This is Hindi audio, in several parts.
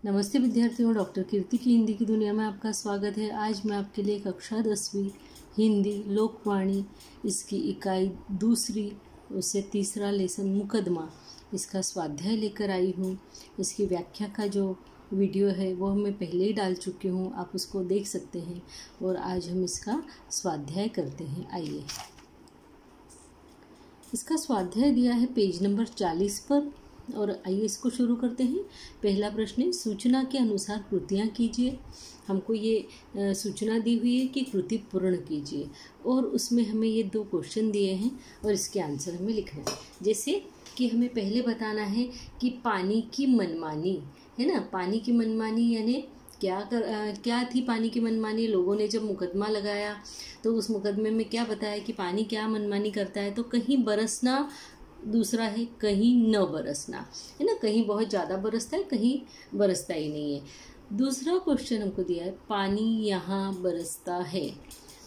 नमस्ते विद्यार्थियों, डॉक्टर कीर्ति की हिंदी की दुनिया में आपका स्वागत है। आज मैं आपके लिए कक्षा 10वीं हिंदी लोकवाणी इसकी इकाई दूसरी उससे तीसरा लेसन मुकदमा इसका स्वाध्याय लेकर आई हूँ। इसकी व्याख्या का जो वीडियो है वो मैं पहले ही डाल चुकी हूँ, आप उसको देख सकते हैं। और आज हम इसका स्वाध्याय करते हैं। आइए, इसका स्वाध्याय दिया है पेज नंबर 40 पर और आइए इसको शुरू करते हैं। पहला प्रश्न है, सूचना के अनुसार कृतियाँ कीजिए। हमको ये सूचना दी हुई है कि कृति पूर्ण कीजिए और उसमें हमें ये 2 क्वेश्चन दिए हैं और इसके आंसर हमें लिखना है। जैसे कि हमें पहले बताना है कि पानी की मनमानी है ना, पानी की मनमानी यानी क्या थी पानी की मनमानी। लोगों ने जब मुकदमा लगाया तो उस मुकदमे में क्या बताया कि पानी क्या मनमानी करता है। तो कहीं बरसना दूसरा है, कहीं न बरसना है ना, कहीं बहुत ज़्यादा बरसता है, कहीं बरसता ही नहीं है। दूसरा क्वेश्चन हमको दिया है, पानी यहाँ बरसता है।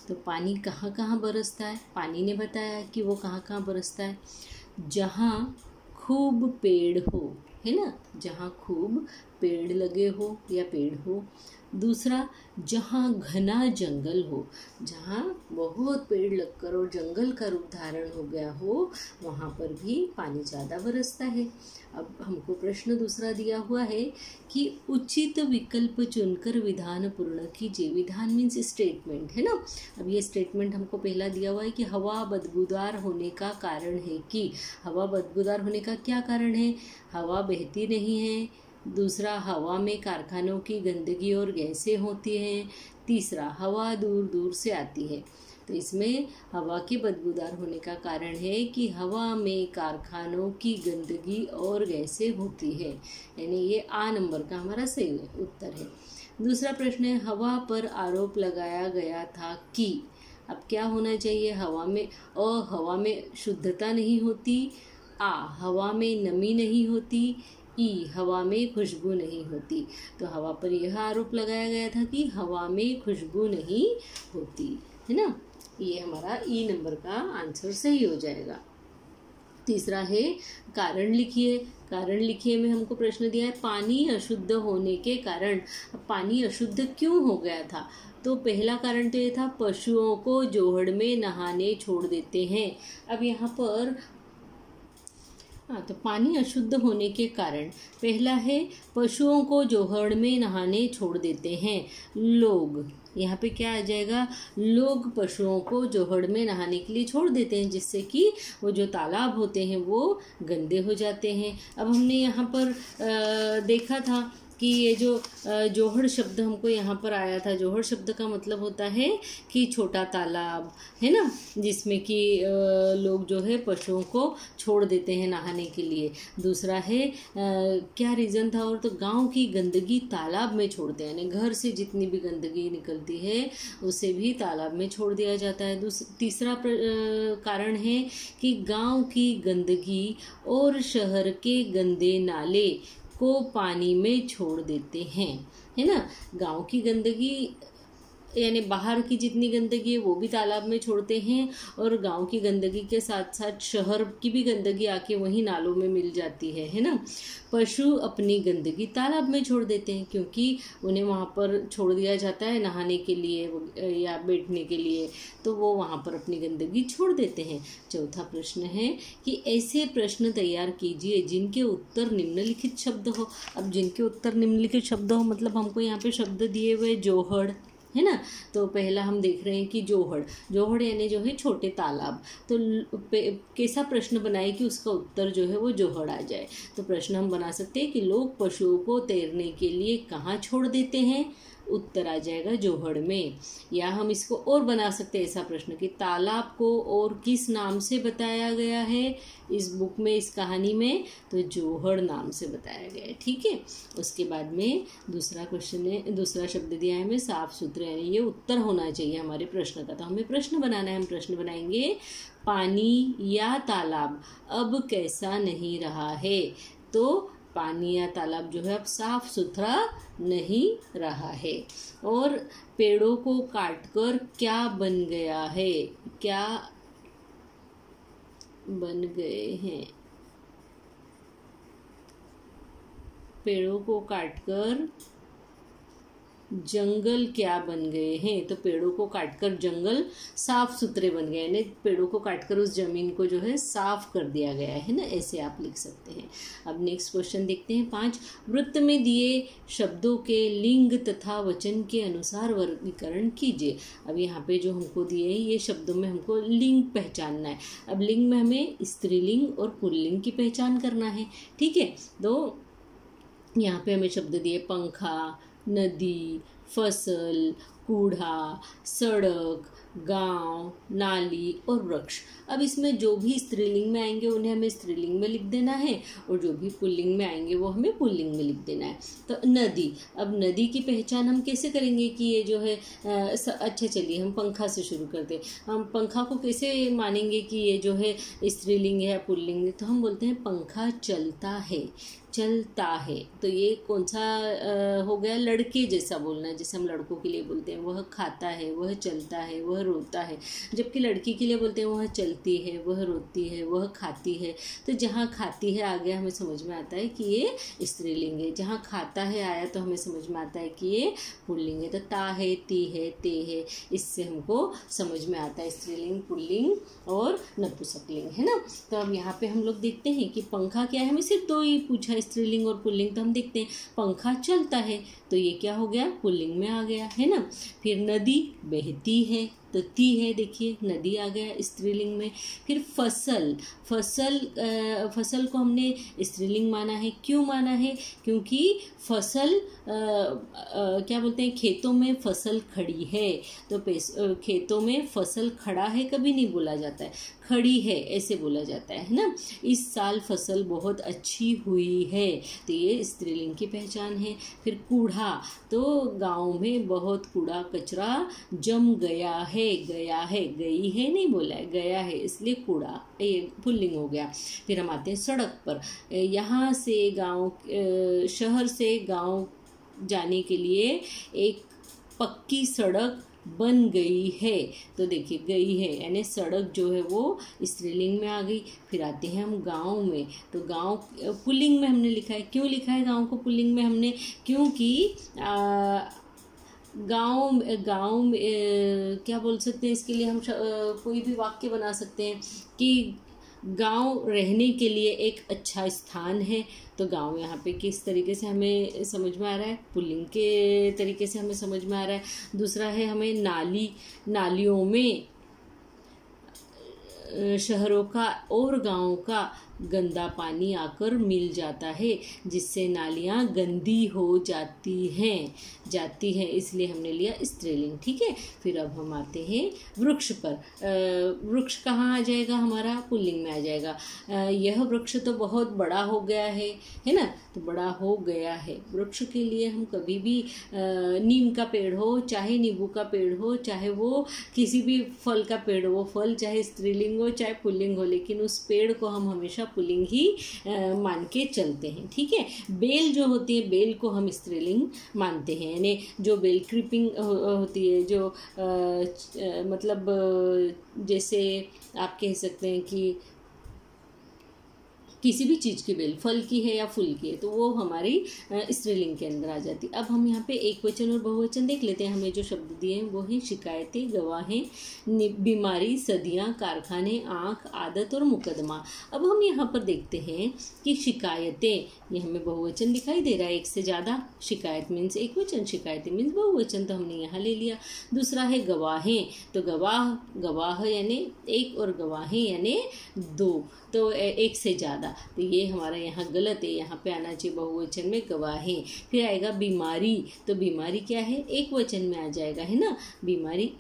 तो पानी कहाँ कहाँ बरसता है, पानी ने बताया कि वो कहाँ कहाँ बरसता है। जहाँ खूब पेड़ हो, है ना, जहाँ खूब पेड़ लगे हो या पेड़ हो। दूसरा, जहाँ घना जंगल हो, जहाँ बहुत पेड़ लगकर और जंगल का रूप धारण हो गया हो, वहाँ पर भी पानी ज़्यादा बरसता है। अब हमको प्रश्न दूसरा दिया हुआ है कि उचित विकल्प चुनकर विधान पूर्ण कीजिए। विधान मीन्स स्टेटमेंट है ना। अब ये स्टेटमेंट हमको पहला दिया हुआ है कि हवा बदबूदार होने का कारण है कि हवा बदबूदार होने का क्या कारण है, हवा बहती नहीं है। दूसरा, हवा में कारखानों की गंदगी और गैसें होती हैं। तीसरा, हवा दूर दूर से आती है। तो इसमें हवा के बदबूदार होने का कारण है कि हवा में कारखानों की गंदगी और गैसें होती है, यानी ये आ नंबर का हमारा सही उत्तर है। दूसरा प्रश्न है, हवा पर आरोप लगाया गया था कि। अब क्या होना चाहिए, हवा में हवा में शुद्धता नहीं होती। आ, हवा में नमी नहीं होती। ई, हवा में खुशबू नहीं होती। तो हवा पर यह आरोप लगाया गया था कि हवा में खुशबू नहीं होती, है ना। ये हमारा ई नंबर का आंसर सही हो जाएगा। तीसरा है, कारण लिखिए। कारण लिखिए में हमको प्रश्न दिया है, पानी अशुद्ध होने के कारण। पानी अशुद्ध क्यों हो गया था। तो पहला कारण तो ये था, पशुओं को जोहड़ में नहाने छोड़ देते हैं। अब यहाँ पर तो पानी अशुद्ध होने के कारण पहला है, पशुओं को जोहड़ में नहाने छोड़ देते हैं लोग। यहाँ पे क्या आ जाएगा, लोग पशुओं को जोहड़ में नहाने के लिए छोड़ देते हैं, जिससे कि वो जो तालाब होते हैं वो गंदे हो जाते हैं। अब हमने यहाँ पर देखा था कि ये जो जोहड़ शब्द हमको यहाँ पर आया था। जोहड़ शब्द का मतलब होता है कि छोटा तालाब, है ना, जिसमें कि लोग जो है पशुओं को छोड़ देते हैं नहाने के लिए। दूसरा है क्या रीज़न था, और तो गांव की गंदगी तालाब में छोड़ते हैं, यानी घर से जितनी भी गंदगी निकलती है उसे भी तालाब में छोड़ दिया जाता है। तीसरा कारण है कि गांव की गंदगी और शहर के गंदे नाले को पानी में छोड़ देते हैं, है ना। गांव की गंदगी यानी बाहर की जितनी गंदगी है वो भी तालाब में छोड़ते हैं, और गांव की गंदगी के साथ साथ शहर की भी गंदगी आके वहीं नालों में मिल जाती है ना। पशु अपनी गंदगी तालाब में छोड़ देते हैं क्योंकि उन्हें वहाँ पर छोड़ दिया जाता है नहाने के लिए या बैठने के लिए, तो वो वहाँ पर अपनी गंदगी छोड़ देते हैं। चौथा प्रश्न है कि ऐसे प्रश्न तैयार कीजिए जिनके उत्तर निम्नलिखित शब्द हो। अब जिनके उत्तर निम्नलिखित शब्द हो मतलब हमको यहाँ पे शब्द दिए हुए जोहड़, है ना। तो पहला हम देख रहे हैं कि जोहड़, जोहड़ यानी जो है छोटे तालाब। तो कैसा प्रश्न बनाए कि उसका उत्तर जो है वो जोहड़ आ जाए। तो प्रश्न हम बना सकते हैं कि लोग पशुओं को तैरने के लिए कहाँ छोड़ देते हैं, उत्तर आ जाएगा जोहड़ में। या हम इसको और बना सकते हैं ऐसा प्रश्न कि तालाब को और किस नाम से बताया गया है इस बुक में, इस कहानी में, तो जोहड़ नाम से बताया गया है। ठीक है। उसके बाद में दूसरा क्वेश्चन है, दूसरा शब्द दिया है हमें साफ सुथरे, यानी ये उत्तर होना चाहिए हमारे प्रश्न का। तो हमें प्रश्न बनाना है। हम प्रश्न बनाएंगे, पानी या तालाब अब कैसा नहीं रहा है। तो पानी या तालाब जो है अब साफ सुथरा नहीं रहा है। और पेड़ों को काटकर क्या बन गया है, क्या बन गए हैं। पेड़ों को काटकर जंगल क्या बन गए हैं? तो पेड़ों को काटकर जंगल साफ सुथरे बन गए, यानी पेड़ों को काटकर उस जमीन को जो है साफ कर दिया गया है ना, ऐसे आप लिख सकते हैं। अब नेक्स्ट क्वेश्चन देखते हैं 5। वृत्त में दिए शब्दों के लिंग तथा वचन के अनुसार वर्गीकरण कीजिए। अब यहाँ पे जो हमको दिए हैं ये शब्दों में हमको लिंग पहचानना है। अब लिंग में हमें स्त्रीलिंग और पुल्लिंग की पहचान करना है, ठीक है। तो यहाँ पे हमें शब्द दिए पंखा, नदी, फसल, कूड़ा, सड़क, गांव, नाली और वृक्ष। अब इसमें जो भी स्त्रीलिंग में आएंगे उन्हें हमें स्त्रीलिंग में लिख देना है, और जो भी पुल्लिंग में आएंगे वो हमें पुल्लिंग में लिख देना है। तो नदी, अब नदी की पहचान हम कैसे करेंगे कि ये जो है अच्छा चलिए हम पंखा से शुरू करते हैं। हम पंखा को कैसे मानेंगे कि ये जो है स्त्रीलिंग है या पुल्लिंग? तो हम बोलते हैं पंखा चलता है, चलता है। तो ये कौन सा हो गया? लड़के जैसा बोलना है, जैसे हम लड़कों के लिए बोलते हैं वह खाता है, वह चलता है, वह रोता है। जबकि लड़की के लिए बोलते हैं वह चलती है, वह रोती है, वह खाती है। तो जहाँ खाती है आ गया हमें समझ में आता है कि ये स्त्रीलिंग है। जहाँ खाता है आया तो हमें समझ में आता है कि ये पुल्लिंग है। तो ता है, ती है, ते है, इससे हमको समझ में आता है स्त्रीलिंग, पुल्लिंग और नपुंसकलिंग, है ना। तो अब यहाँ पे हम लोग देखते हैं कि पंखा क्या है, हमें सिर्फ दो ही पूछा स्त्रीलिंग और पुल्लिंग। तो हम देखते हैं पंखा चलता है तो ये क्या हो गया? पुल्लिंग में आ गया, है ना। फिर नदी बहती है तो ती है, देखिए नदी आ गया स्त्रीलिंग में। फिर फसल, फसल को हमने स्त्रीलिंग माना है। क्यों माना है? क्योंकि फसल क्या बोलते हैं, खेतों में फसल खड़ी है। तो खेतों में फसल खड़ा है कभी नहीं बोला जाता है, खड़ी है ऐसे बोला जाता है ना। इस साल फसल बहुत अच्छी हुई है, तो ये स्त्रीलिंग की पहचान है। फिर कूड़ा, तो गांव में बहुत कूड़ा कचरा जम गया है, गया है, गई है नहीं बोला है, गया है, इसलिए कूड़ा, ये पुल्लिंग हो गया। फिर हम आते हैं सड़क पर। यहाँ से गांव, शहर से गांव जाने के लिए एक पक्की सड़क बन गई है। तो देखिए गई है यानी सड़क जो है वो स्त्रीलिंग में आ गई। फिर आते हैं हम गांव में। तो गांव पुल्लिंग में हमने लिखा है। क्यों लिखा है गांव को पुल्लिंग में हमने? क्योंकि गांव में क्या बोल सकते हैं इसके लिए हम कोई भी वाक्य बना सकते हैं कि गांव रहने के लिए एक अच्छा स्थान है। तो गांव यहाँ पे किस तरीके से हमें समझ में आ रहा है? पुल्लिंग के तरीके से हमें समझ में आ रहा है। दूसरा है हमें नाली, नालियों में शहरों का और गांवों का गंदा पानी आकर मिल जाता है, जिससे नालियाँ गंदी हो जाती हैं, इसलिए हमने लिया स्त्रीलिंग, ठीक है। फिर अब हम आते हैं वृक्ष पर। वृक्ष कहाँ आ जाएगा हमारा? पुल्लिंग में आ जाएगा। यह वृक्ष तो बहुत बड़ा हो गया है ना। तो बड़ा हो गया है, वृक्ष के लिए हम कभी भी नीम का पेड़ हो, चाहे नींबू का पेड़ हो, चाहे वो किसी भी फल का पेड़ हो, फल चाहे स्त्रीलिंग हो चाहे पुल्लिंग हो, लेकिन उस पेड़ को हम हमेशा पुल्लिंग ही मान के चलते हैं, ठीक है। बेल जो होती है, बेल को हम स्त्रीलिंग मानते हैं, यानी जो बेल क्रीपिंग होती है, जो मतलब जैसे आप कह सकते हैं कि किसी भी चीज़ की बेल, फल की है या फूल की है, तो वो हमारी स्त्रीलिंग के अंदर आ जाती। अब हम यहाँ पे एक वचन और बहुवचन देख लेते हैं। हमें जो शब्द दिए हैं वो हैं शिकायतें, गवाहें, बीमारी, सदियाँ, कारखाने, आँख, आदत और मुकदमा। अब हम यहाँ पर देखते हैं कि शिकायतें, ये हमें बहुवचन दिखाई दे रहा है, एक से ज़्यादा। शिकायत मीन्स एक वचन, शिकायतें मीन्स बहुवचन, तो हमने यहाँ ले लिया। दूसरा है गवाहें, तो गवाह यानी एक और गवाहें यानी दो, तो एक से ज़्यादा। तो ये हमारा यहाँ गलत है, यहाँ पे आना चाहिए बहुवचन में गवाहें। फिर आएगा बीमारी, तो बीमारी क्या है? एक वचन में आ जाएगा, है ना। बीमारी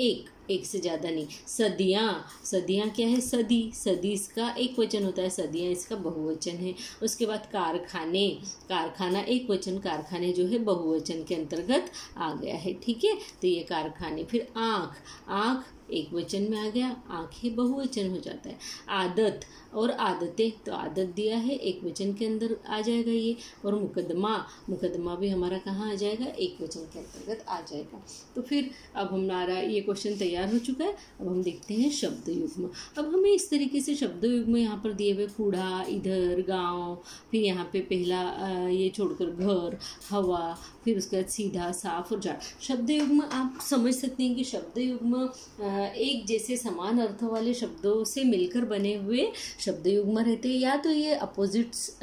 एक से ज़्यादा नहीं। सदियाँ क्या है? सदी इसका एक वचन होता है, सदियाँ इसका बहुवचन है। उसके बाद कारखाना एक वचन, कारखाने जो है बहुवचन के अंतर्गत आ गया है, ठीक है। तो ये कारखाने। फिर आँख एक वचन में आ गया, आंखें बहुवचन हो जाता है। आदत और आदतें, तो आदत दिया है एक वचन के अंदर आ जाएगा ये। और मुकदमा, मुकदमा भी हमारा कहाँ आ जाएगा, एक वचन के अंतर्गत आ जाएगा। तो फिर अब हमारा ये क्वेश्चन तैयार हो चुका है। अब हम देखते हैं शब्द युग्म। अब हमें इस तरीके से शब्द युग्म यहाँ पर दिए हुए कूढ़ा, इधर, गांव, फिर यहाँ पे पहला ये छोड़कर घर, हवा, फिर उसके बाद सीधा, साफ और जाड़। शब्द युग्म आप समझ सकते हैं कि शब्द युग्म एक जैसे समान अर्थों वाले शब्दों से मिलकर बने हुए शब्द युग्म रहते हैं, या तो ये अपोजिट्स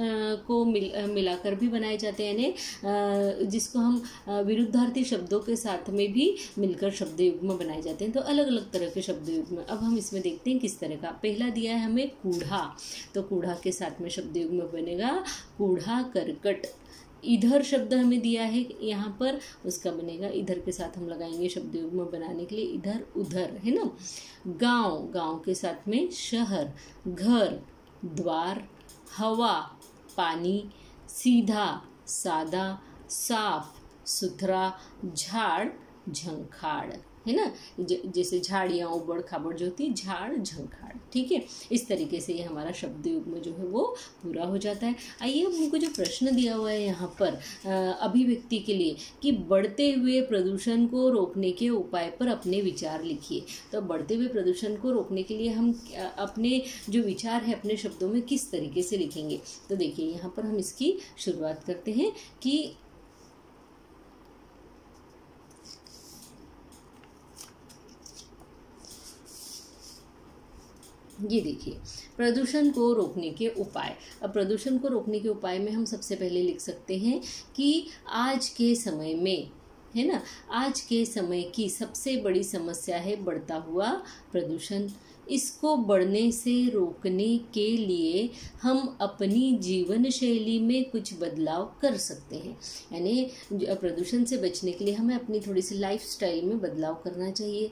को मिलाकर भी बनाए जाते हैं, यानी जिसको हम विरुद्धार्थी शब्दों के साथ में भी मिलकर शब्द युग्म बनाए जाते हैं। तो अलग अलग तरह के शब्द युग्म अब हम इसमें देखते हैं किस तरह का। पहला दिया है हमें कूढ़ा, तो कूढ़ा के साथ में शब्द युग्म बनेगा कूढ़ा करकट। इधर शब्द हमें दिया है यहाँ पर, उसका बनेगा इधर के साथ हम लगाएंगे शब्द युग्म बनाने के लिए इधर उधर, है ना। गांव, गांव के साथ में शहर, घर, द्वार, हवा, पानी, सीधा, सादा, साफ सुथरा, झाड़, झंखाड़, है ना। जैसे झाड़ियाँ उबड़ खाबड़ जो होती है, झाड़ झंखाड़, ठीक है। इस तरीके से ये हमारा शब्द युग्म जो है वो पूरा हो जाता है। आइए अब हमको जो प्रश्न दिया हुआ है यहाँ पर अभिव्यक्ति के लिए कि बढ़ते हुए प्रदूषण को रोकने के उपाय पर अपने विचार लिखिए। तो बढ़ते हुए प्रदूषण को रोकने के लिए हम अपने जो विचार है अपने शब्दों में किस तरीके से लिखेंगे। तो देखिए यहाँ पर हम इसकी शुरुआत करते हैं कि ये देखिए प्रदूषण को रोकने के उपाय। अब प्रदूषण को रोकने के उपाय में हम सबसे पहले लिख सकते हैं कि आज के समय में, है ना, आज के समय की सबसे बड़ी समस्या है बढ़ता हुआ प्रदूषण। इसको बढ़ने से रोकने के लिए हम अपनी जीवन शैली में कुछ बदलाव कर सकते हैं। यानी प्रदूषण से बचने के लिए हमें अपनी थोड़ी सी लाइफ स्टाइल में बदलाव करना चाहिए,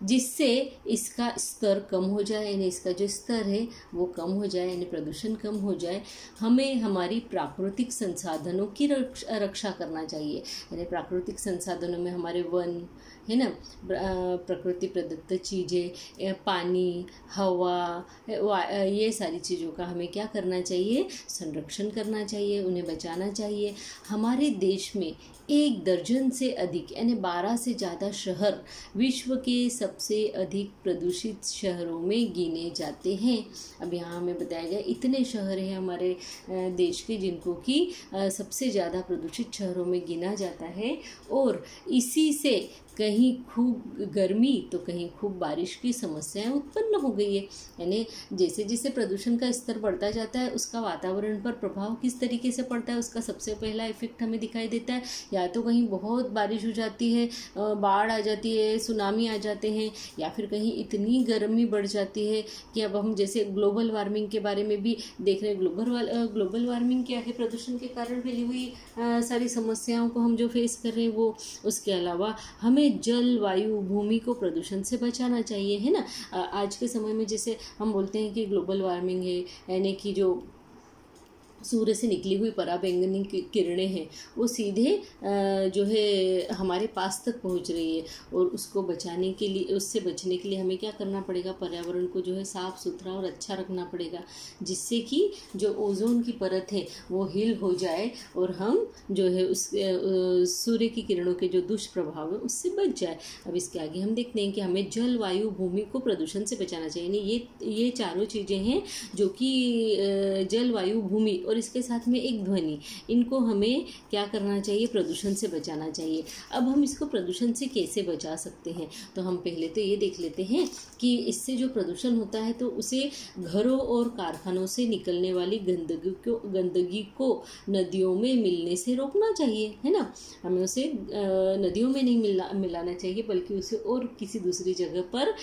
जिससे इसका स्तर कम हो जाए, यानी इसका जो स्तर है वो कम हो जाए, यानी प्रदूषण कम हो जाए। हमें हमारी प्राकृतिक संसाधनों की रक्षा करना चाहिए, यानी प्राकृतिक संसाधनों में हमारे वन, है ना, प्रकृति प्रदत्त चीज़ें, पानी, हवा, ये सारी चीज़ों का हमें क्या करना चाहिए, संरक्षण करना चाहिए, उन्हें बचाना चाहिए। हमारे देश में 1 दर्जन से अधिक यानी 12 से ज़्यादा शहर विश्व के सबसे अधिक प्रदूषित शहरों में गिने जाते हैं। अब यहाँ हमें बताया गया इतने शहर हैं हमारे देश के जिनको कि सबसे ज़्यादा प्रदूषित शहरों में गिना जाता है, और इसी से कहीं खूब गर्मी तो कहीं खूब बारिश की समस्याएं उत्पन्न हो गई है। यानी जैसे जैसे प्रदूषण का स्तर बढ़ता जाता है उसका वातावरण पर प्रभाव किस तरीके से पड़ता है, उसका सबसे पहला इफेक्ट हमें दिखाई देता है। या तो कहीं बहुत बारिश हो जाती है, बाढ़ आ जाती है, सुनामी आ जाते हैं, या फिर कहीं इतनी गर्मी बढ़ जाती है कि अब हम जैसे ग्लोबल वार्मिंग के बारे में भी देख रहे हैं। ग्लोबल वार्मिंग क्या है, प्रदूषण के कारण फैली हुई सारी समस्याओं को हम जो फेस कर रहे हैं वो। उसके अलावा हमें जल, वायु, भूमि को प्रदूषण से बचाना चाहिए, है ना। आज के समय में जैसे हम बोलते हैं कि ग्लोबल वार्मिंग है, यानी कि जो सूर्य से निकली हुई पराबैंगनी किरणें हैं वो सीधे जो है हमारे पास तक पहुंच रही है, और उसको बचाने के लिए, उससे बचने के लिए हमें क्या करना पड़ेगा, पर्यावरण को जो है साफ़ सुथरा और अच्छा रखना पड़ेगा, जिससे कि जो ओजोन की परत है वो हील हो जाए और हम जो है उस सूर्य की किरणों के जो दुष्प्रभाव है उससे बच जाए। अब इसके आगे हम देखते हैं कि हमें जल, वायु, भूमि को प्रदूषण से बचाना चाहिए। यानी ये चारों चीज़ें हैं जो कि जल, वायु, भूमि और इसके साथ में एक ध्वनि, इनको हमें क्या करना चाहिए, प्रदूषण से बचाना चाहिए। अब हम इसको प्रदूषण से कैसे बचा सकते हैं, तो हम पहले तो ये देख लेते हैं कि इससे जो प्रदूषण होता है तो उसे घरों और कारखानों से निकलने वाली गंदगी को नदियों में मिलने से रोकना चाहिए, है ना। हमें उसे नदियों में नहीं मिलाना चाहिए, बल्कि उसे और किसी दूसरी जगह पर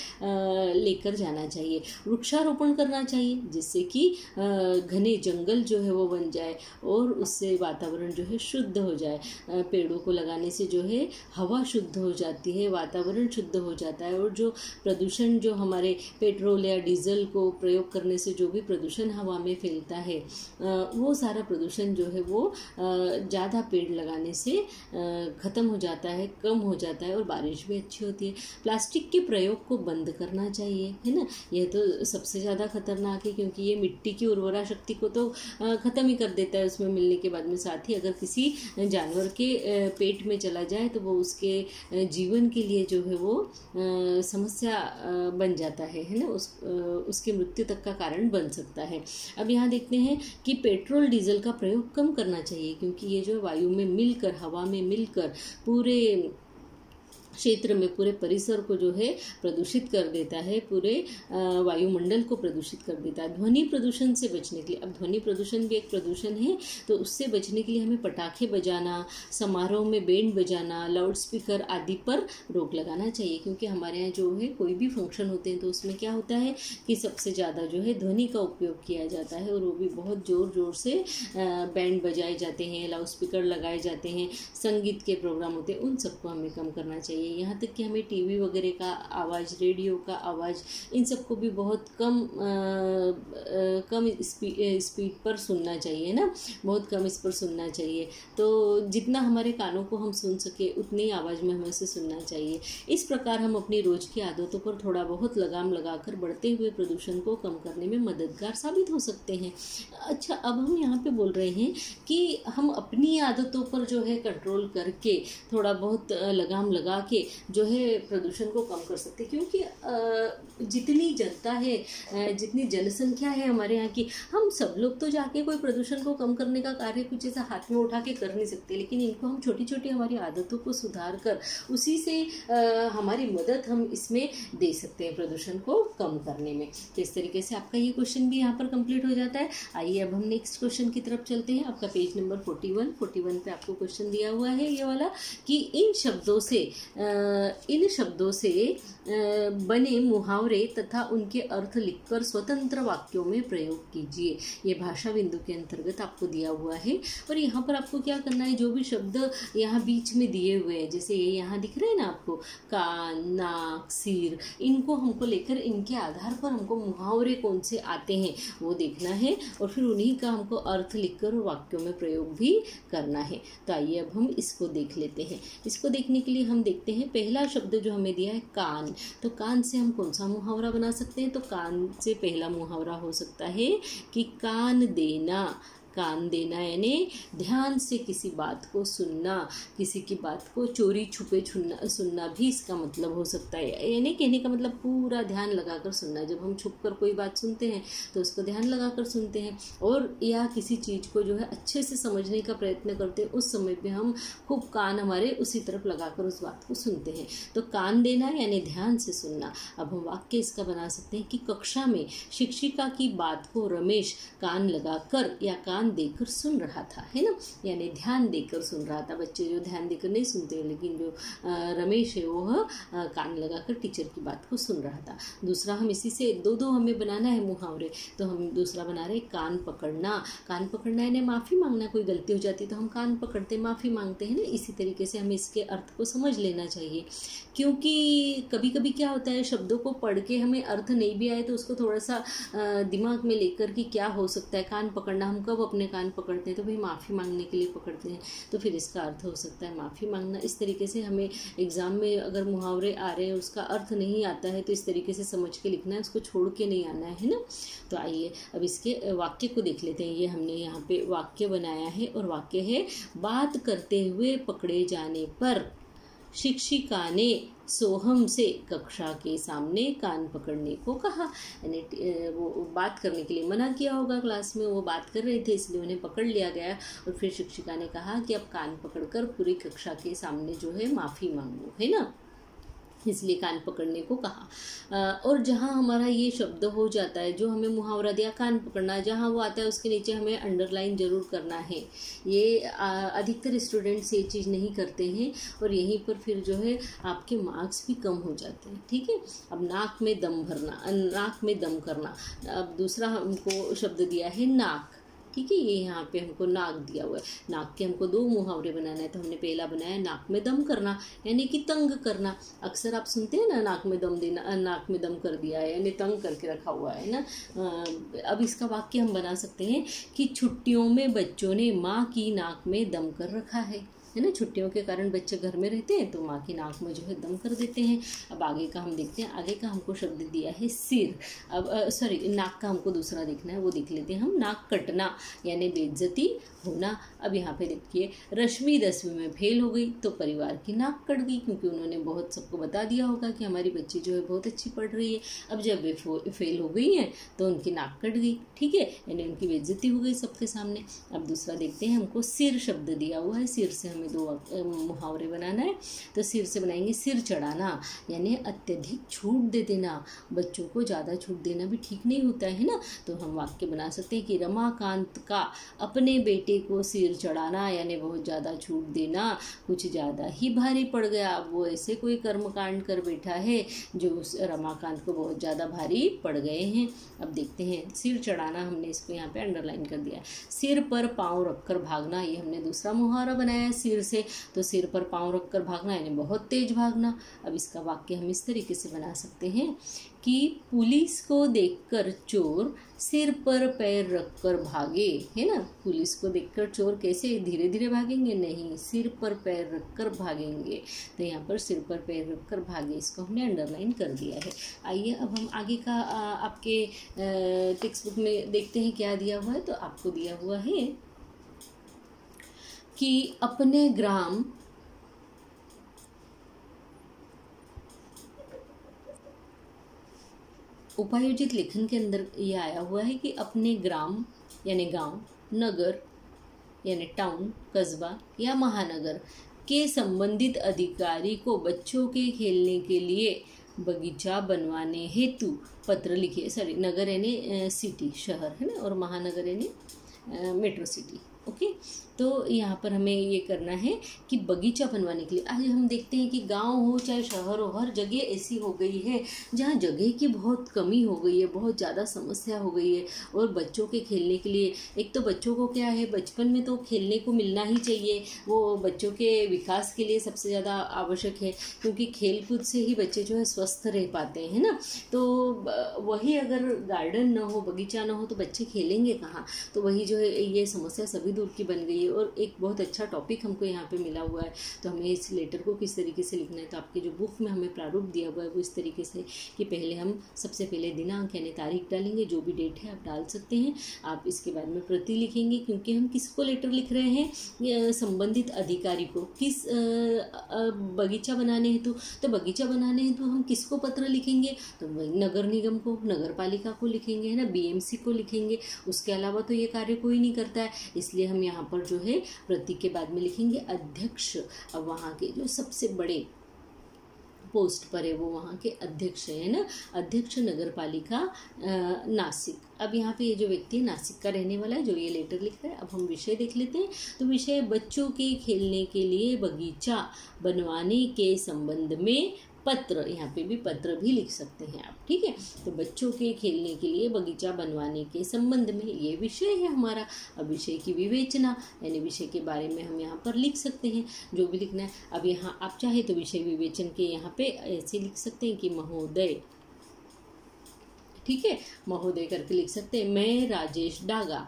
लेकर जाना चाहिए। वृक्षारोपण करना चाहिए, जिससे कि घने जंगल जो है वो बन जाए और उससे वातावरण जो है शुद्ध हो जाए। पेड़ों को लगाने से जो है हवा शुद्ध हो जाती है, वातावरण शुद्ध हो जाता है, और जो प्रदूषण जो हमारे पेट्रोल या डीजल को प्रयोग करने से जो भी प्रदूषण हवा में फैलता है वो सारा प्रदूषण जो है वो ज़्यादा पेड़ लगाने से ख़त्म हो जाता है, कम हो जाता है, और बारिश भी अच्छी होती है। प्लास्टिक के प्रयोग को बंद करना चाहिए, है ना। यह तो सबसे ज़्यादा खतरनाक है, क्योंकि ये मिट्टी की उर्वरा शक्ति को तो ख़त्म ही कर देता है उसमें मिलने के बाद में। साथ ही अगर किसी जानवर के पेट में चला जाए तो वो उसके जीवन के लिए जो है वो समस्या बन जाता है ना, उसकी मृत्यु तक का कारण बन सकता है। अब यहाँ देखते हैं कि पेट्रोल डीजल का प्रयोग कम करना चाहिए, क्योंकि ये जो वायु में मिलकर, हवा में मिलकर पूरे क्षेत्र में, पूरे परिसर को जो है प्रदूषित कर देता है, पूरे वायुमंडल को प्रदूषित कर देता है। ध्वनि प्रदूषण से बचने के लिए, अब ध्वनि प्रदूषण भी एक प्रदूषण है, तो उससे बचने के लिए हमें पटाखे बजाना, समारोह में बैंड बजाना, लाउड स्पीकर आदि पर रोक लगाना चाहिए। क्योंकि हमारे यहाँ जो है कोई भी फंक्शन होते हैं तो उसमें क्या होता है कि सबसे ज़्यादा जो है ध्वनि का उपयोग किया जाता है, और वो भी बहुत ज़ोर ज़ोर से बैंड बजाए जाते हैं, लाउड स्पीकर लगाए जाते हैं, संगीत के प्रोग्राम होते हैं, उन सबको हमें कम करना चाहिए। यहाँ तक कि हमें टीवी वगैरह का आवाज़, रेडियो का आवाज़, इन सबको भी बहुत कम स्पीड पर सुनना चाहिए ना, बहुत कम इस पर सुनना चाहिए। तो जितना हमारे कानों को हम सुन सके उतनी आवाज़ में हमें उसे सुनना चाहिए। इस प्रकार हम अपनी रोज़ की आदतों पर थोड़ा बहुत लगाम लगाकर बढ़ते हुए प्रदूषण को कम करने में मददगार साबित हो सकते हैं। अच्छा, अब हम यहाँ पे बोल रहे हैं कि हम अपनी आदतों पर जो है कंट्रोल करके थोड़ा बहुत लगाम लगा के जो है प्रदूषण को कम कर सकते हैं। क्योंकि जितनी जनता है, जितनी जनसंख्या है हमारे यहाँ की, हम सब लोग तो जाके कोई प्रदूषण को कम करने का कार्य कुछ ऐसा हाथ में उठा के कर नहीं सकते, लेकिन इनको हम छोटी छोटी हमारी आदतों को सुधार कर उसी से हमारी मदद हम इसमें दे सकते हैं प्रदूषण को कम करने में। तो इस तरीके से आपका ये क्वेश्चन भी यहाँ पर कंप्लीट हो जाता है। आइए अब हम नेक्स्ट क्वेश्चन की तरफ चलते हैं। आपका पेज नंबर 41 पे आपको क्वेश्चन दिया हुआ है ये वाला कि इन शब्दों से बने मुहावरे तथा उनके अर्थ लिखकर स्वतंत्र वाक्यों में प्रयोग कीजिए। ये भाषा बिंदु के अंतर्गत आपको दिया हुआ है, और यहाँ पर आपको क्या करना है, जो भी शब्द यहाँ बीच में दिए हुए हैं, जैसे ये यहाँ दिख रहे हैं ना आपको, कान, नाक, सिर, इनको हमको लेकर इनके आधार पर हमको मुहावरे कौन से आते हैं वो देखना है, और फिर उन्हीं का हमको अर्थ लिखकर वाक्यों में प्रयोग भी करना है। तो आइए अब हम इसको देख लेते हैं। इसको देखने के लिए हम देखते हैं, पहला शब्द जो हमें दिया है कान, तो कान से हम कौन सा मुहावरा बना सकते हैं। तो कान से पहला मुहावरा हो सकता है कि कान देना। कान देना यानी ध्यान से किसी बात को सुनना, किसी की बात को चोरी छुपे सुनना भी इसका मतलब हो सकता है। यानी कहने का मतलब पूरा ध्यान लगाकर सुनना। जब हम छुप कर कोई बात सुनते हैं तो उसको ध्यान लगाकर सुनते हैं, और या किसी चीज़ को जो है अच्छे से समझने का प्रयत्न करते हैं, उस समय पे हम खूब कान हमारे उसी तरफ लगाकर उस बात को सुनते हैं। तो कान देना यानी ध्यान से सुनना। अब हम वाक्य इसका बना सकते हैं कि कक्षा में शिक्षिका की बात को रमेश कान लगाकर या कान देकर सुन रहा था, है ना, यानी ध्यान देकर सुन रहा था। बच्चे जो ध्यान देकर नहीं सुनते, लेकिन जो रमेश है वो कान लगाकर टीचर की बात को सुन रहा था। दूसरा, हम इसी से दो हमें बनाना है मुहावरे, तो हम दूसरा बना रहे कान पकड़ना। कान पकड़ना यानी माफ़ी मांगना, कोई गलती हो जाती तो हम कान पकड़ते माफ़ी मांगते हैं ना। इसी तरीके से हमें इसके अर्थ को समझ लेना चाहिए, क्योंकि कभी कभी क्या होता है, शब्दों को पढ़ के हमें अर्थ नहीं भी आए तो उसको थोड़ा सा दिमाग में लेकर कि क्या हो सकता है। कान पकड़ना, हम कब अपने कान पकड़ते हैं तो भाई माफ़ी मांगने के लिए पकड़ते हैं, तो फिर इसका अर्थ हो सकता है माफ़ी मांगना। इस तरीके से हमें एग्ज़ाम में अगर मुहावरे आ रहे हैं, उसका अर्थ नहीं आता है, तो इस तरीके से समझ के लिखना है, उसको छोड़ के नहीं आना है ना। तो आइए अब इसके वाक्य को देख लेते हैं। ये हमने यहाँ पे वाक्य बनाया है, और वाक्य है, बात करते हुए पकड़े जाने पर शिक्षिका ने सोहम से कक्षा के सामने कान पकड़ने को कहा। यानी वो बात करने के लिए मना किया होगा, क्लास में वो बात कर रहे थे इसलिए उन्हें पकड़ लिया गया, और फिर शिक्षिका ने कहा कि अब कान पकड़कर पूरी कक्षा के सामने जो है माफ़ी मांगो, है ना, इसलिए कान पकड़ने को कहा। और जहाँ हमारा ये शब्द हो जाता है, जो हमें मुहावरा दिया कान पकड़ना, जहाँ वो आता है उसके नीचे हमें अंडरलाइन ज़रूर करना है। ये अधिकतर स्टूडेंट्स ये चीज़ नहीं करते हैं, और यहीं पर फिर जो है आपके मार्क्स भी कम हो जाते हैं। ठीक है, अब नाक में दम भरना, नाक में दम करना। अब दूसरा हमको शब्द दिया है नाक। ठीक है। ये यहाँ पे हमको नाक दिया हुआ है, नाक के हमको 2 मुहावरे बनाना है। तो हमने पहला बनाया नाक में दम करना, यानी कि तंग करना। अक्सर आप सुनते हैं ना, नाक में दम देना, नाक में दम कर दिया है, यानी तंग करके रखा हुआ है ना। अब इसका वाक्य हम बना सकते हैं कि छुट्टियों में बच्चों ने माँ की नाक में दम कर रखा है ना। छुट्टियों के कारण बच्चे घर में रहते हैं तो माँ की नाक में जो है दम कर देते हैं। अब आगे का हम देखते हैं। आगे का हमको शब्द दिया है सिर। अब सॉरी, नाक का हमको दूसरा देखना है, वो देख लेते हैं हम। नाक कटना यानी बेइज्जती होना। अब यहाँ पे देखिए, रश्मि 10वीं में फेल हो गई तो परिवार की नाक कट गई, क्योंकि उन्होंने बहुत सबको बता दिया होगा कि हमारी बच्ची जो है बहुत अच्छी पढ़ रही है। अब जब वे फेल हो गई हैं तो उनकी नाक कट गई, ठीक है, यानी उनकी बेइज्जती हो गई सबके सामने। अब दूसरा देखते हैं, हमको सिर शब्द दिया हुआ है। सिर से हमें 2 मुहावरे बनाना है। तो सिर से बनाएंगे सिर चढ़ाना, यानी अत्यधिक छूट दे देना। बच्चों को ज़्यादा छूट देना भी ठीक नहीं होता है ना। तो हम वाक्य बना सकते हैं कि रमाकांत का अपने बेटे को सिर चढ़ाना, यानी बहुत ज़्यादा छूट देना कुछ ज़्यादा ही भारी पड़ गया। वो ऐसे कोई कर्मकांड कर बैठा है जो उस रमाकांत को बहुत ज़्यादा भारी पड़ गए हैं। अब देखते हैं, सिर चढ़ाना हमने इसको यहाँ पे अंडरलाइन कर दिया। सिर पर पाँव रखकर भागना, ये हमने दूसरा मुहावरा बनाया है सिर से। तो सिर पर पाँव रखकर भागना यानी बहुत तेज भागना। अब इसका वाक्य हम इस तरीके से बना सकते हैं कि पुलिस को देखकर चोर सिर पर पैर रखकर भागे, है ना। पुलिस को देखकर चोर कैसे धीरे धीरे भागेंगे, नहीं, सिर पर पैर रखकर भागेंगे। तो यहाँ पर सिर पर पैर रखकर भागे, इसको हमने अंडरलाइन कर दिया है। आइए अब हम आगे का आपके टेक्स्ट बुक में देखते हैं क्या दिया हुआ है। तो आपको दिया हुआ है कि अपने ग्राम उपायोजित लेखन के अंदर ये आया हुआ है कि अपने ग्राम यानी गांव, नगर यानी टाउन, कस्बा या महानगर के संबंधित अधिकारी को बच्चों के खेलने के लिए बगीचा बनवाने हेतु पत्र लिखिए। सॉरी, नगर यानी सिटी, शहर, है ना, और महानगर यानी मेट्रो सिटी। ओके, तो यहाँ पर हमें ये करना है कि बगीचा बनवाने के लिए। आज हम देखते हैं कि गांव हो चाहे शहर हो, हर जगह ऐसी हो गई है जहाँ जगह की बहुत कमी हो गई है, बहुत ज़्यादा समस्या हो गई है। और बच्चों के खेलने के लिए, एक तो बच्चों को क्या है, बचपन में तो खेलने को मिलना ही चाहिए, वो बच्चों के विकास के लिए सबसे ज़्यादा आवश्यक है, क्योंकि खेल कूद से ही बच्चे जो है स्वस्थ रह पाते हैं ना। तो वही अगर गार्डन ना हो, बगीचा ना हो तो बच्चे खेलेंगे कहाँ। तो वही जो है ये समस्या सभी दूर की बन गई है। और एक बहुत अच्छा टॉपिक हमको यहाँ पे मिला हुआ है। तो हमें इस लेटर को किस तरीके से लिखना है, तो आपके जो बुक में हमें प्रारूप दिया हुआ है वो इस तरीके से कि पहले हम सबसे पहले दिनांक यानी तारीख डालेंगे, जो भी डेट है आप डाल सकते हैं। आप इसके बाद में प्रति लिखेंगे, क्योंकि हम किसको लेटर लिख रहे हैं, संबंधित अधिकारी को। किस बगीचा बनाने हेतु, तो बगीचा बनाने हेतु हम किसको पत्र लिखेंगे, तो नगर निगम को, नगर पालिका को लिखेंगे, है ना, BMC को लिखेंगे। उसके अलावा तो ये कार्य कोई नहीं करता है, इसलिए हम यहाँ पर जो है प्रतीक के बाद में लिखेंगे अध्यक्ष। अब वहाँ के जो सबसे बड़े पोस्ट पर है वो वहाँ के अध्यक्ष है ना, अध्यक्ष नगर पालिका नासिक। अब यहाँ पे ये जो व्यक्ति है नासिक का रहने वाला है जो ये लेटर लिख रहा है। अब हम विषय देख लेते हैं। तो विषय बच्चों के खेलने के लिए बगीचा बनवाने के संबंध में पत्र, यहाँ पे भी पत्र भी लिख सकते हैं आप, ठीक है। तो बच्चों के खेलने के लिए बगीचा बनवाने के संबंध में ये विषय है हमारा। अब विषय की विवेचना यानी विषय के बारे में हम यहाँ पर लिख सकते हैं जो भी लिखना है। अब यहाँ आप चाहे तो विषय विवेचन के यहाँ पे ऐसे लिख सकते हैं कि महोदय, ठीक है, महोदय करके लिख सकते हैं। मैं राजेश डागा,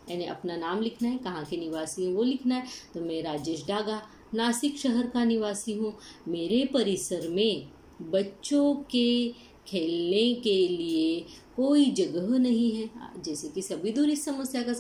यानी अपना नाम लिखना है, कहाँ के निवासी हैं वो लिखना है। तो मैं राजेश डागा नासिक शहर का निवासी हूँ। मेरे परिसर में बच्चों के खेलने के लिए कोई जगह नहीं है। जैसे कि सभी दूर इस समस्या का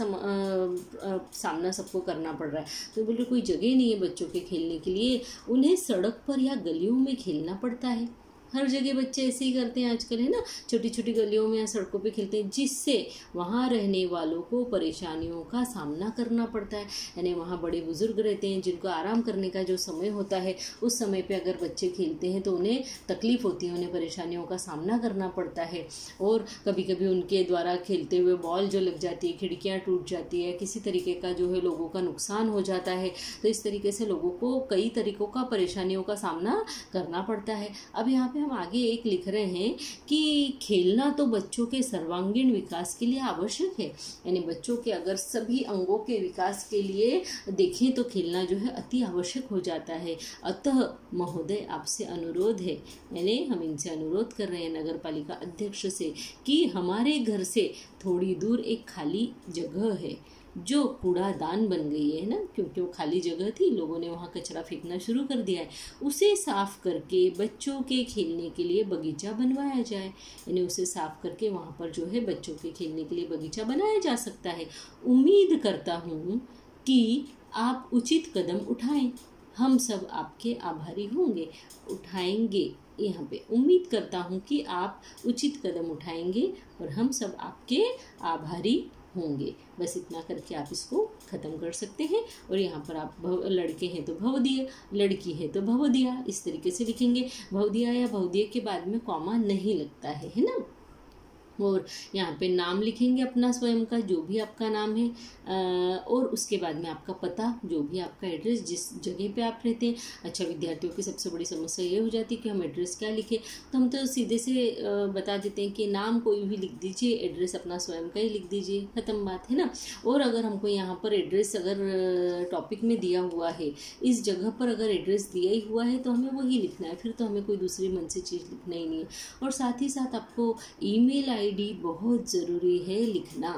सामना सबको करना पड़ रहा है। तो बोल रहे कोई जगह नहीं है बच्चों के खेलने के लिए, उन्हें सड़क पर या गलियों में खेलना पड़ता है। हर जगह बच्चे ऐसे ही करते हैं आजकल, है ना, छोटी छोटी गलियों में या सड़कों पे खेलते हैं, जिससे वहाँ रहने वालों को परेशानियों का सामना करना पड़ता है। यानी वहाँ बड़े बुजुर्ग रहते हैं जिनको आराम करने का जो समय होता है, उस समय पे अगर बच्चे खेलते हैं तो उन्हें तकलीफ होती है, उन्हें परेशानियों का सामना करना पड़ता है। और कभी कभी उनके द्वारा खेलते हुए बॉल जो लग जाती है, खिड़कियाँ टूट जाती है, किसी तरीके का जो है लोगों का नुकसान हो जाता है। तो इस तरीके से लोगों को कई तरीकों का परेशानियों का सामना करना पड़ता है। अब यहाँ पे पे हम आगे एक लिख रहे हैं कि खेलना तो बच्चों के सर्वांगीण विकास के लिए आवश्यक है। यानी बच्चों के अगर सभी अंगों के विकास के लिए देखें तो खेलना जो है अति आवश्यक हो जाता है। अतः महोदय आपसे अनुरोध है, यानी हम इनसे अनुरोध कर रहे हैं नगर पालिका अध्यक्ष से, कि हमारे घर से थोड़ी दूर एक खाली जगह है जो कूड़ादान बन गई है ना, क्योंकि वो खाली जगह थी, लोगों ने वहाँ कचरा फेंकना शुरू कर दिया है, उसे साफ करके बच्चों के खेलने के लिए बगीचा बनवाया जाए। यानी उसे साफ करके वहाँ पर जो है बच्चों के खेलने के लिए बगीचा बनाया जा सकता है। उम्मीद करता हूँ कि आप उचित कदम उठाएं, हम सब आपके आभारी होंगे। उठाएंगे, यहाँ पे उम्मीद करता हूँ कि आप उचित कदम उठाएंगे और हम सब आपके आभारी होंगे। बस इतना करके आप इसको ख़त्म कर सकते हैं। और यहाँ पर आप लड़के हैं तो भवदीय, लड़की है तो भवदिया, इस तरीके से लिखेंगे। भवदिया या भवदीय के बाद में कॉमा नहीं लगता है ना। और यहाँ पे नाम लिखेंगे अपना स्वयं का, जो भी आपका नाम है, और उसके बाद में आपका पता, जो भी आपका एड्रेस, जिस जगह पे आप रहते हैं। अच्छा, विद्यार्थियों की सबसे बड़ी समस्या ये हो जाती है कि हम एड्रेस क्या लिखें, तो हम तो सीधे से बता देते हैं कि नाम कोई भी लिख दीजिए, एड्रेस अपना स्वयं का ही लिख दीजिए, ख़त्म बात है ना। और अगर हमको यहाँ पर एड्रेस अगर टॉपिक में दिया हुआ है, इस जगह पर अगर एड्रेस दिया ही हुआ है तो हमें वही लिखना है, फिर तो हमें कोई दूसरी मन से चीज़ लिखना ही नहीं है। और साथ ही साथ आपको ईमेल आईडी बहुत ज़रूरी है लिखना,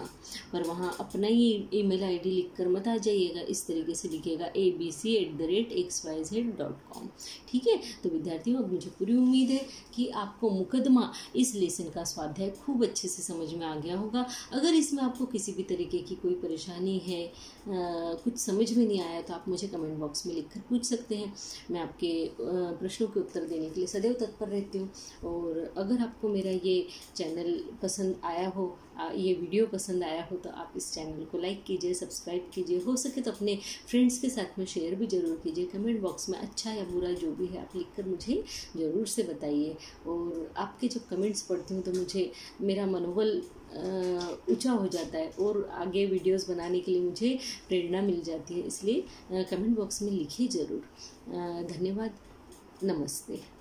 पर वहाँ अपना ही ईमेल आईडी लिखकर मत आ जाइएगा। इस तरीके से लिखिएगा abc@xyz.com। ठीक है, तो विद्यार्थियों, अब मुझे पूरी उम्मीद है कि आपको मुकदमा इस लेसन का स्वाध्याय खूब अच्छे से समझ में आ गया होगा। अगर इसमें आपको किसी भी तरीके की कोई परेशानी है, कुछ समझ में नहीं आया, तो आप मुझे कमेंट बॉक्स में लिखकर पूछ सकते हैं। मैं आपके प्रश्नों के उत्तर देने के लिए सदैव तत्पर रहती हूँ। और अगर आपको मेरा ये चैनल पसंद आया हो, ये वीडियो पसंद आया हो, तो आप इस चैनल को लाइक कीजिए, सब्सक्राइब कीजिए, हो सके तो अपने फ्रेंड्स के साथ में शेयर भी ज़रूर कीजिए। कमेंट बॉक्स में अच्छा या बुरा जो भी है आप लिखकर मुझे ज़रूर से बताइए। और आपके जब कमेंट्स पढ़ती हूँ तो मुझे मेरा मनोबल ऊंचा हो जाता है और आगे वीडियोस बनाने के लिए मुझे प्रेरणा मिल जाती है। इसलिए कमेंट बॉक्स में लिखिए ज़रूर। धन्यवाद, नमस्ते।